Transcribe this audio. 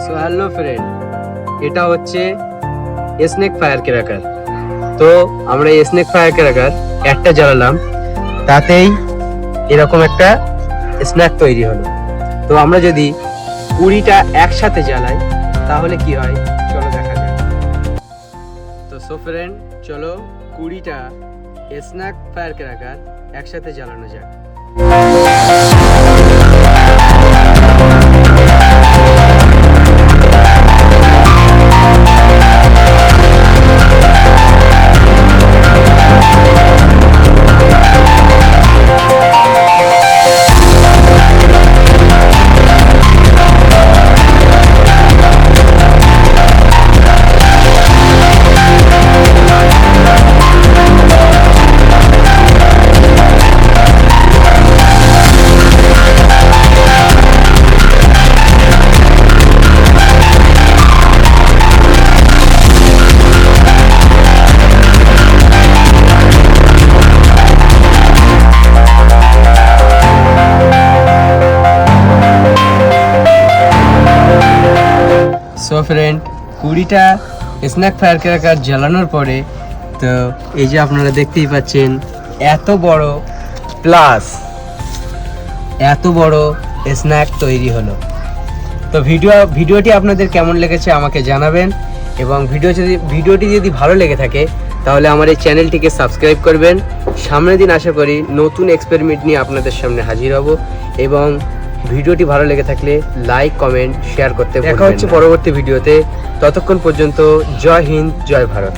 So hello friend, এটা হচ্ছে snake fire cracker. তো আমরা স্নেক ফায়ার ক্র্যাকার একটা জ্বালালাম, তাতেই এরকম একটা স্ন্যাক তৈরি হলো। তো আমরা যদি 20টা একসাথে জ্বালাই তাহলে কি হয় চলো দেখা যাক। তো সো ফ্রেন্ড, চলো 20টা স্ন্যাক ফায়ার ক্র্যাকার একসাথে জ্বালানো যাক। সো ফ্রেন্ড, 20টা স্ন্যাক ফায়ার ক্র্যাকার জ্বালানোর পরে তো এই যে আপনারা দেখতেই পাচ্ছেন এত বড় স্ন্যাক তৈরি হলো। তো ভিডিওটি আপনাদের কেমন লেগেছে আমাকে জানাবেন, এবং ভিডিওটি যদি ভালো লেগে থাকে তাহলে আমার এই চ্যানেলটিকে সাবস্ক্রাইব করবেন। সামনের দিন আশা করি নতুন এক্সপেরিমেন্ট নিয়ে আপনাদের সামনে হাজির হব, এবং ভিডিওটি ভালো লেগে থাকলে লাইক, কমেন্ট, শেয়ার করতে ভুলবেন না। দেখা হচ্ছে পরবর্তী ভিডিওতে। ততক্ষণ পর্যন্ত জয় হিন্দ, জয় ভারত।